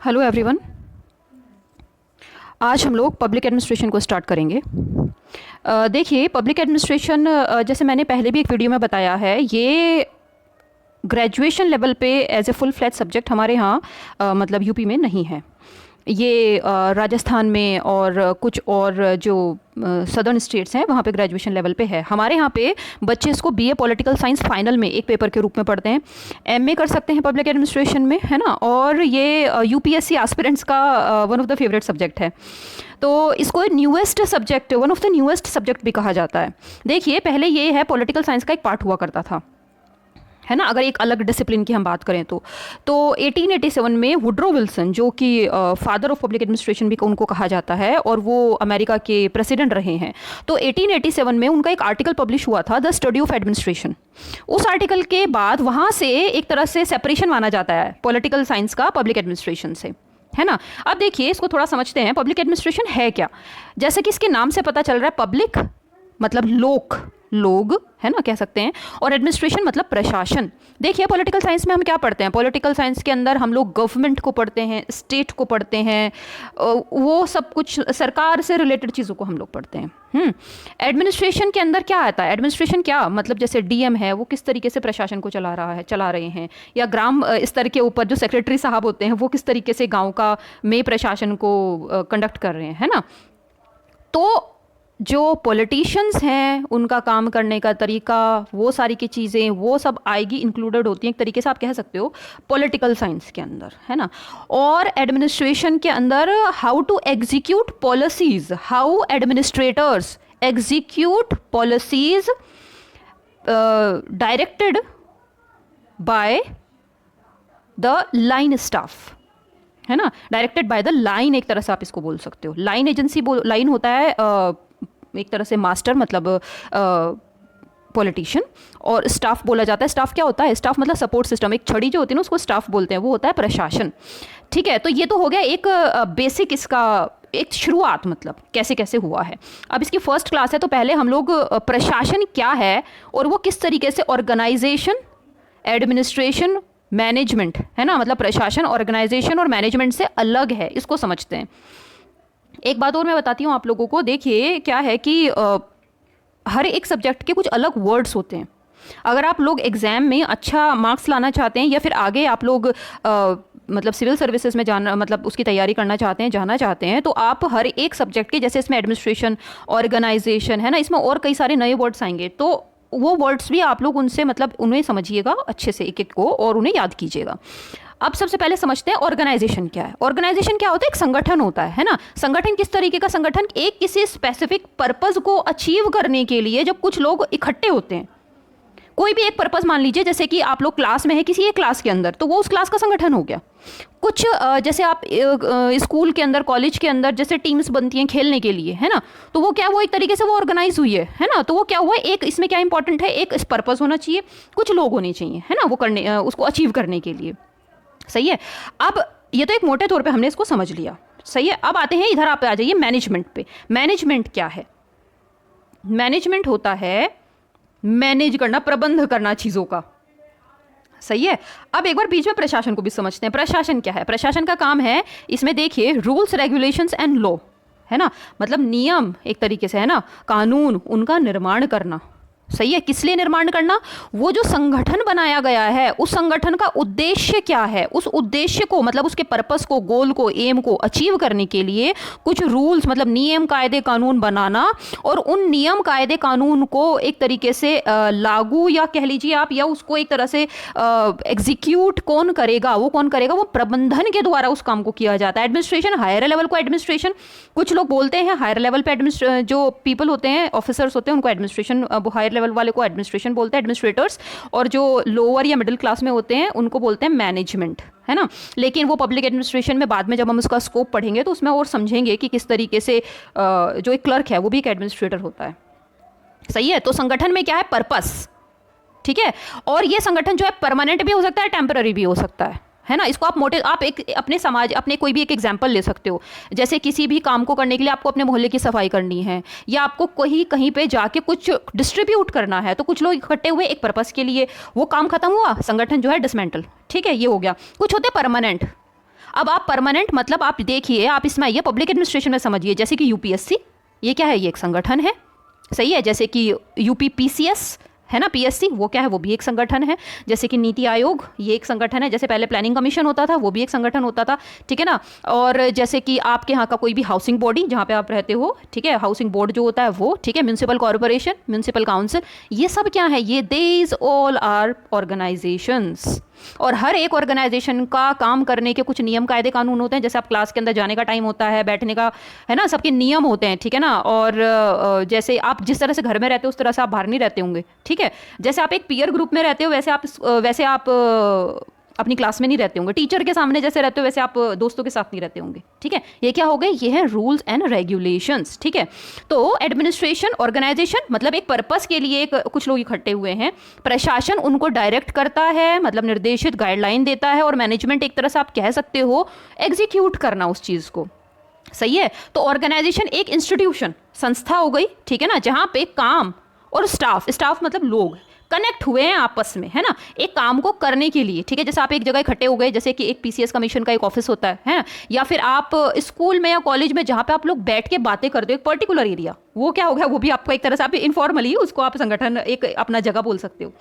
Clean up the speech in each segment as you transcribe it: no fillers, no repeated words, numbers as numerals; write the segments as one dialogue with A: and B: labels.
A: Hello everyone. आज हम लोग पब्लिक एडमिनिस्ट्रेशन को स्टार्ट करेंगे। देखिए, पब्लिक एडमिनिस्ट्रेशन जैसे मैंने पहले भी एक वीडियो में बताया है, ये ग्रेजुएशन लेवल पे as a full fledged subject हमारे यहाँ मतलब यूपी में नहीं है। ये राजस्थान में और कुछ और जो सदर्न स्टेट्स हैं वहाँ पे ग्रेजुएशन लेवल पे है। हमारे यहाँ पे बच्चे इसको बीए पॉलिटिकल साइंस फाइनल में एक पेपर के रूप में पढ़ते हैं। एमए कर सकते हैं पब्लिक एडमिनिस्ट्रेशन में, है ना। और ये यूपीएससी एस्पिरेंट्स का one of the favourite subject है। तो इसको newest subject, one of the newest subject भी कहा जाता है। देखिए, पहले ये है पॉलिटिकल साइंस का एक पार्ट हुआ करता था, है ना। अगर एक अलग डिसिप्लिन की हम बात करें तो 1887 में वुड्रो विल्सन, जो कि फादर ऑफ पब्लिक एडमिनिस्ट्रेशन भी उनको कहा जाता है और वो अमेरिका के प्रेसिडेंट रहे हैं, तो 1887 में उनका एक आर्टिकल पब्लिश हुआ था, द स्टडी ऑफ एडमिनिस्ट्रेशन। उस आर्टिकल के बाद वहाँ से एक तरह से सेपरेशन माना जाता है पॉलिटिकल साइंस का पब्लिक एडमिनिस्ट्रेशन से, है ना। अब देखिए, इसको थोड़ा समझते हैं, पब्लिक एडमिनिस्ट्रेशन है क्या। जैसे कि इसके नाम से पता चल रहा है, पब्लिक मतलब लोग, है ना, कह सकते हैं, और एडमिनिस्ट्रेशन मतलब प्रशासन। देखिए, पॉलिटिकल साइंस में हम क्या पढ़ते हैं, पॉलिटिकल साइंस के अंदर हम लोग गवर्नमेंट को पढ़ते हैं, स्टेट को पढ़ते हैं, वो सब कुछ सरकार से रिलेटेड चीज़ों को हम लोग पढ़ते हैं। एडमिनिस्ट्रेशन के अंदर क्या आता है, एडमिनिस्ट्रेशन क्या मतलब, जैसे डीएम है वो किस तरीके से प्रशासन को चला रहे हैं, या ग्राम स्तर के ऊपर जो सेक्रेटरी साहब होते हैं वो किस तरीके से गाँव का में प्रशासन को कंडक्ट कर रहे हैं, है ना। तो जो पॉलिटिशियंस हैं उनका काम करने का तरीका, वो सारी की चीज़ें, वो सब आएगी, इंक्लूडेड होती हैं एक तरीके से आप कह सकते हो पॉलिटिकल साइंस के अंदर, है ना। और एडमिनिस्ट्रेशन के अंदर how to execute policies, how administrators execute policies directed by the line staff, है ना। डायरेक्टेड बाय द लाइन, एक तरह से आप इसको बोल सकते हो। लाइन एजेंसी, लाइन होता है एक तरह से मास्टर, मतलब पॉलिटिशियन, और स्टाफ बोला जाता है। स्टाफ क्या होता है, स्टाफ मतलब सपोर्ट सिस्टम, एक छड़ी जो होती है ना उसको स्टाफ बोलते हैं, वो होता है प्रशासन। ठीक है, तो ये तो हो गया एक बेसिक, इसका एक शुरुआत, मतलब कैसे कैसे हुआ है। अब इसकी फर्स्ट क्लास है, तो पहले हम लोग प्रशासन क्या है और वो किस तरीके से ऑर्गेनाइजेशन, एडमिनिस्ट्रेशन, मैनेजमेंट, है ना, मतलब प्रशासन ऑर्गेनाइजेशन और मैनेजमेंट से अलग है, इसको समझते हैं। एक बात और मैं बताती हूँ आप लोगों को। देखिए, क्या है कि हर एक सब्जेक्ट के कुछ अलग वर्ड्स होते हैं। अगर आप लोग एग्ज़ाम में अच्छा मार्क्स लाना चाहते हैं, या फिर आगे आप लोग मतलब सिविल सर्विसेज में जाना, मतलब उसकी तैयारी करना चाहते हैं, जाना चाहते हैं, तो आप हर एक सब्जेक्ट के, जैसे इसमें एडमिनिस्ट्रेशन, ऑर्गेनाइजेशन, है ना, इसमें और कई सारे नए वर्ड्स आएंगे, तो वो वर्ड्स भी आप लोग उनसे, मतलब उन्हें समझिएगा अच्छे से, एक एक को, और उन्हें याद कीजिएगा। अब सबसे पहले समझते हैं ऑर्गेनाइजेशन क्या है। ऑर्गेनाइजेशन क्या होता है, एक संगठन होता है ना। संगठन किस तरीके का संगठन, एक किसी स्पेसिफिक पर्पस को अचीव करने के लिए जब कुछ लोग इकट्ठे होते हैं, कोई भी एक पर्पस मान लीजिए, जैसे कि आप लोग क्लास में है किसी एक क्लास के अंदर, तो वो उस क्लास का संगठन हो गया। कुछ जैसे आप स्कूल के अंदर, कॉलेज के अंदर जैसे टीम्स बनती हैं खेलने के लिए, है ना, तो वो क्या, वो एक तरीके से वो ऑर्गेनाइज हुई है ना। तो वो क्या हुआ, एक इसमें क्या इंपॉर्टेंट है, एक पर्पस होना चाहिए, कुछ लोग होने चाहिए, है ना, वो करने, उसको अचीव करने के लिए। सही है। अब ये तो एक मोटे तौर पे हमने इसको समझ लिया। सही है। अब आते हैं इधर, आप आ जाइए मैनेजमेंट पे। मैनेजमेंट क्या है, मैनेजमेंट होता है मैनेज करना, प्रबंध करना चीज़ों का। सही है। अब एक बार बीच में प्रशासन को भी समझते हैं। प्रशासन क्या है, प्रशासन का काम है, इसमें देखिए, रूल्स, रेगुलेशंस एंड लॉ, है ना, मतलब नियम एक तरीके से, है ना, कानून, उनका निर्माण करना। सही है। किस लिए निर्माण करना, वो जो संगठन बनाया गया है उस संगठन का उद्देश्य क्या है, उस उद्देश्य को, मतलब उसके पर्पस को, गोल को, एम को अचीव करने के लिए कुछ रूल्स, मतलब नियम, कायदे, कानून बनाना, और उन नियम, कायदे, कानून को एक तरीके से लागू, या कह लीजिए आप, या उसको एक तरह से एग्जीक्यूट कौन करेगा, वो कौन करेगा, वो प्रबंधन के द्वारा उस काम को किया जाता है। एडमिनिस्ट्रेशन, हायर लेवल को एडमिनिस्ट्रेशन, कुछ लोग बोलते हैं हायर लेवल पे जो पीपल होते हैं, ऑफिसर्स होते हैं, उनको एडमिनिस्ट्रेशन, हायर लेवल वाले को एडमिनिस्ट्रेशन बोलते हैं, एडमिनिस्ट्रेटर्स, और जो लोअर या मिडिल क्लास में होते हैं उनको बोलते हैं मैनेजमेंट, है ना। लेकिन वो पब्लिक एडमिनिस्ट्रेशन में बाद में जब हम उसका स्कोप पढ़ेंगे तो उसमें और समझेंगे कि किस तरीके से जो एक क्लर्क है वो भी एक एडमिनिस्ट्रेटर होता है। सही है। तो संगठन में क्या है, पर्पस। ठीक है। और ये संगठन जो है परमानेंट भी हो सकता है, टेम्पररी भी हो सकता है ना। इसको आप एक अपने समाज, अपने कोई भी एक एग्जाम्पल ले सकते हो। जैसे किसी भी काम को करने के लिए आपको अपने मोहल्ले की सफाई करनी है, या आपको कहीं पे जाके कुछ डिस्ट्रीब्यूट करना है, तो कुछ लोग इकट्ठे हुए एक पर्पस के लिए, वो काम खत्म हुआ, संगठन जो है डिसमेंटल। ठीक है, ये हो गया। कुछ होते परमानेंट, अब आप परमानेंट मतलब आप देखिए, आप इसमें आइए पब्लिक एडमिनिस्ट्रेशन में समझिए, जैसे कि यूपीएससी, ये क्या है, ये एक संगठन है, सही है। जैसे कि यूपीपीसीएस है ना, पीएससी, वो क्या है, वो भी एक संगठन है। जैसे कि नीति आयोग, ये एक संगठन है। जैसे पहले प्लानिंग कमीशन होता था, वो भी एक संगठन होता था, ठीक है ना। और जैसे कि आपके यहाँ का कोई भी हाउसिंग बॉडी जहाँ पे आप रहते हो, ठीक है, हाउसिंग बोर्ड जो होता है वो, ठीक है, म्यूनसिपल कॉर्पोरेशन, म्यूनसिपल काउंसिल, ये सब क्या है, ये दीज ऑल आर ऑर्गेनाइजेशंस। और हर एक ऑर्गेनाइजेशन का काम करने के कुछ नियम कायदे कानून होते हैं। जैसे आप क्लास के अंदर जाने का टाइम होता है, बैठने का, है ना, सबके नियम होते हैं, ठीक है ना। और जैसे आप जिस तरह से घर में रहते हो उस तरह से आप बाहर नहीं रहते होंगे, ठीक है। जैसे आप एक पीयर ग्रुप में रहते हो वैसे आप अपनी क्लास में नहीं रहते होंगे। टीचर के सामने जैसे रहते हो वैसे आप दोस्तों के साथ नहीं रहते होंगे, ठीक है। ये क्या हो गए, ये हैं रूल्स एंड रेगुलेशंस, ठीक है। तो एडमिनिस्ट्रेशन, ऑर्गेनाइजेशन मतलब एक पर्पस के लिए कुछ लोग इकट्ठे हुए हैं। प्रशासन उनको डायरेक्ट करता है, मतलब निर्देशित गाइडलाइन देता है। और मैनेजमेंट एक तरह से आप कह सकते हो एग्जीक्यूट करना उस चीज़ को, सही है। तो ऑर्गेनाइजेशन एक इंस्टीट्यूशन, संस्था हो गई, ठीक है ना, जहाँ पे काम और स्टाफ मतलब लोग कनेक्ट हुए हैं आपस में, है ना, एक काम को करने के लिए, ठीक है। जैसे आप एक जगह इकट्ठे हो गए, जैसे कि एक पीसीएस कमीशन का एक ऑफिस होता है ना, या फिर आप स्कूल में या कॉलेज में जहाँ पे आप लोग बैठ के बातें करते हो, एक पर्टिकुलर एरिया, वो क्या हो गया, वो भी आपको एक तरह से आप इनफॉर्मली उसको आप संगठन, एक अपना जगह बोल सकते हो।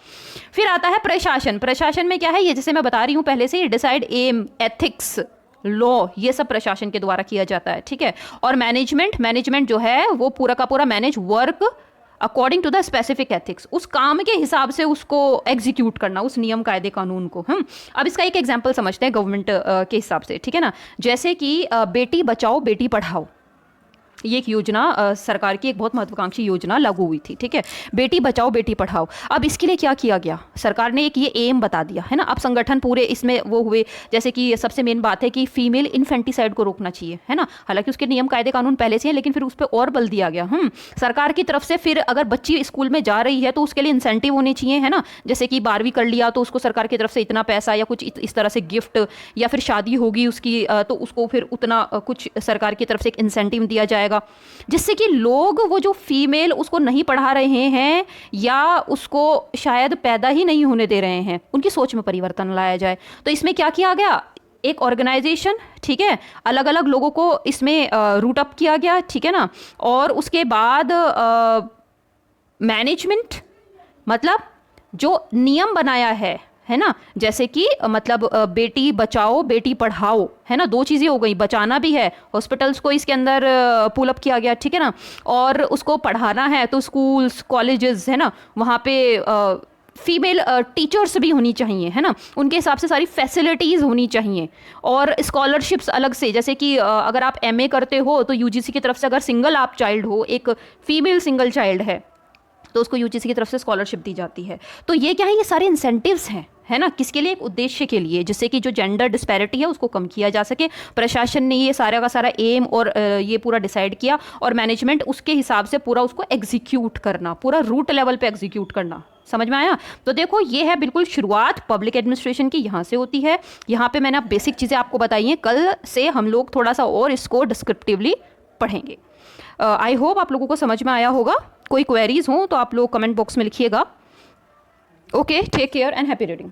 A: फिर आता है प्रशासन। प्रशासन में क्या है, ये जैसे मैं बता रही हूँ पहले से, डिसाइड एम, एथिक्स, लॉ, ये सब प्रशासन के द्वारा किया जाता है, ठीक है। और मैनेजमेंट जो है वो पूरा का पूरा manage work according to the specific ethics, उस काम के हिसाब से उसको एग्जीक्यूट करना, उस नियम कायदे कानून को हम। अब इसका एक एग्जांपल समझते हैं गवर्नमेंट के हिसाब से, ठीक है ना। जैसे कि बेटी बचाओ बेटी पढ़ाओ, ये एक योजना सरकार की एक बहुत महत्वाकांक्षी योजना लागू हुई थी, ठीक है, बेटी बचाओ बेटी पढ़ाओ। अब इसके लिए क्या किया गया, सरकार ने एक ये एम बता दिया, है ना। अब संगठन पूरे इसमें वो हुए, जैसे कि सबसे मेन बात है कि फीमेल इन्फेंटिसाइड को रोकना चाहिए, है ना। हालांकि उसके नियम कायदे कानून पहले से हैं, लेकिन फिर उस पर और बल दिया गया सरकार की तरफ से। फिर अगर बच्ची स्कूल में जा रही है तो उसके लिए इंसेंटिव होने चाहिए, है ना। जैसे कि 12वीं कर लिया तो उसको सरकार की तरफ से इतना पैसा या कुछ इस तरह से गिफ्ट, या फिर शादी होगी उसकी तो उसको फिर उतना कुछ सरकार की तरफ से एक इंसेंटिव दिया जाएगा, जिससे कि लोग वो जो फीमेल उसको नहीं पढ़ा रहे हैं या उसको शायद पैदा ही नहीं होने दे रहे हैं, उनकी सोच में परिवर्तन लाया जाए। तो इसमें क्या किया गया, एक ऑर्गेनाइजेशन, ठीक है, अलग अलग लोगों को इसमें रूट अप किया गया, ठीक है ना। और उसके बाद मैनेजमेंट मतलब जो नियम बनाया है ना, जैसे कि मतलब बेटी बचाओ बेटी पढ़ाओ, है ना, दो चीज़ें हो गई, बचाना भी है, हॉस्पिटल्स को इसके अंदर पुल अप किया गया, ठीक है ना। और उसको पढ़ाना है तो स्कूल्स कॉलेजेस, है ना, वहाँ पे फीमेल टीचर्स भी होनी चाहिए, है ना, उनके हिसाब से सारी फैसिलिटीज़ होनी चाहिए। और स्कॉलरशिप्स अलग से, जैसे कि अगर आप एमए करते हो तो यूजीसी की तरफ से अगर सिंगल आप चाइल्ड हो, एक फीमेल सिंगल चाइल्ड है, तो उसको यूजीसी की तरफ से स्कॉलरशिप दी जाती है। तो ये क्या है, ये सारे इंसेंटिव्स हैं, है ना, किसके लिए, एक उद्देश्य के लिए, जिससे कि जो जेंडर डिस्पैरिटी है उसको कम किया जा सके। प्रशासन ने ये सारा का सारा एम और ये पूरा डिसाइड किया, और मैनेजमेंट उसके हिसाब से पूरा उसको एग्जीक्यूट करना, पूरा रूट लेवल पे एग्जीक्यूट करना। समझ में आया। तो देखो ये है बिल्कुल शुरुआत पब्लिक एडमिनिस्ट्रेशन की, यहाँ से होती है। यहाँ पे मैंने अब बेसिक चीज़ें आपको बताई हैं, कल से हम लोग थोड़ा सा और इसको डिस्क्रिप्टिवली पढ़ेंगे। आई होप आप लोगों को समझ में आया होगा। कोई क्वेरीज हो तो आप लोग कमेंट बॉक्स में लिखिएगा। Okay, take care and happy reading.